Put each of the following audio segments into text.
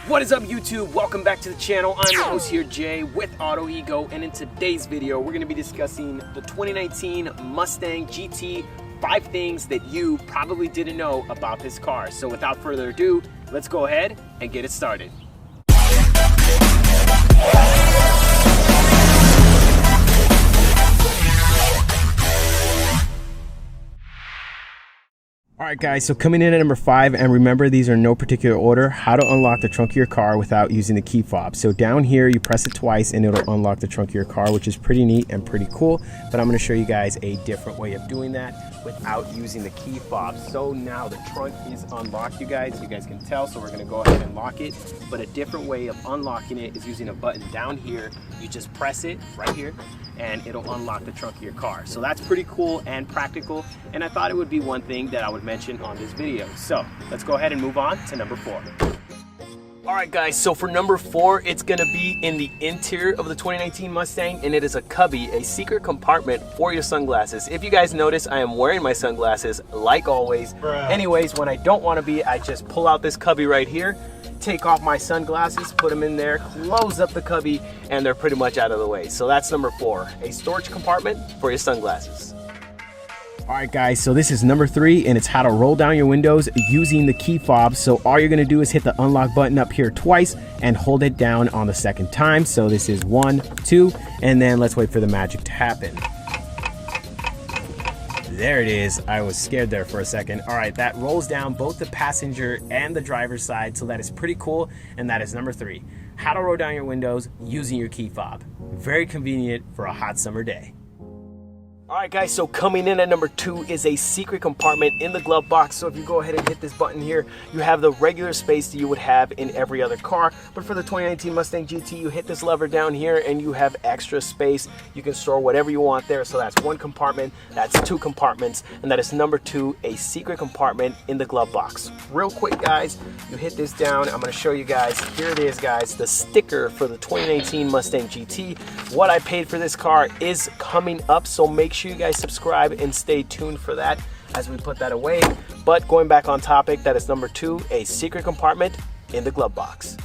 What is up, YouTube? Welcome back to the channel. I'm your host here, Jay, with Auto Ego, and in today's video we're going to be discussing the 2019 Mustang GT, 5 things that you probably didn't know about this car. So without further ado, let's go ahead and get it started. Alright guys, so coming in at number 5, and remember these are no particular order, how to unlock the trunk of your car without using the key fob. So down here you press it twice and it'll unlock the trunk of your car, which is pretty neat and pretty cool, but I'm going to show you guys a different way of doing that without using the key fob. So now the trunk is unlocked, you guys can tell, so we're going to go ahead and lock it, but a different way of unlocking it is using a button down here. You just press it right here and it'll unlock the trunk of your car. So that's pretty cool and practical, and I thought it would be one thing that I would mention on this video. So let's go ahead and move on to number 4. Alright guys, so for number 4, it's going to be in the interior of the 2019 Mustang, and it is a cubby, a secret compartment for your sunglasses. If you guys notice, I am wearing my sunglasses like always. Anyways, when I don't want to be, I just pull out this cubby right here, take off my sunglasses, put them in there, close up the cubby, and they're pretty much out of the way. So that's number 4, a storage compartment for your sunglasses. Alright guys, so this is number 3, and it's how to roll down your windows using the key fob. So all you're going to do is hit the unlock button up here twice and hold it down on the second time. So this is 1, 2, and then let's wait for the magic to happen. There it is. I was scared there for a second. All right, that rolls down both the passenger and the driver's side, so that is pretty cool, and that is number 3. How to roll down your windows using your key fob. Very convenient for a hot summer day. Alright guys, so coming in at number 2 is a secret compartment in the glove box. So if you go ahead and hit this button here, you have the regular space that you would have in every other car, but for the 2019 Mustang GT, you hit this lever down here and you have extra space. You can store whatever you want there. So that's 1 compartment, that's 2 compartments, and that is number 2, a secret compartment in the glove box. Real quick guys, you hit this down, I'm going to show you guys. Here it is guys, the sticker for the 2019 Mustang GT. What I paid for this car is coming up, so make sure you guys subscribe and stay tuned for that as we put that away. But going back on topic, that is number 2, a secret compartment in the glove box.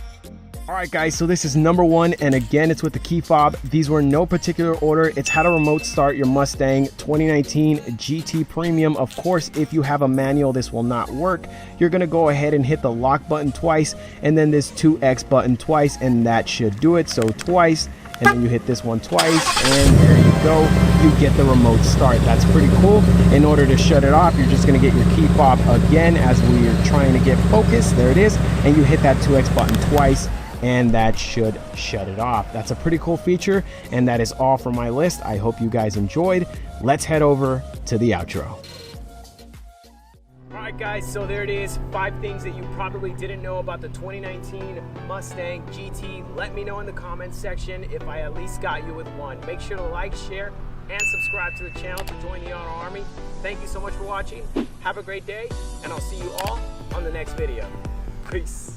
Alright guys, so this is number 1, and again it's with the key fob. These were no particular order. It's how to remote start your Mustang 2019 GT Premium. Of course, if you have a manual, this will not work. You're going to go ahead and hit the lock button twice, and then this 2X button twice, and that should do it. So twice, and then you hit this one twice, and there you go. You get the remote start. That's pretty cool. In order to shut it off, you're just going to get your key fob again as we are trying to get focus. There it is. And you hit that 2X button twice, and that should shut it off. That's a pretty cool feature, and that is all for my list. I hope you guys enjoyed. Let's head over to the outro. Alright guys, so there it is, 5 things that you probably didn't know about the 2019 Mustang GT. Let me know in the comments section if I at least got you with one. Make sure to like, share, and subscribe to the channel to join the Auto Army. Thank you so much for watching. Have a great day, and I'll see you all on the next video. Peace.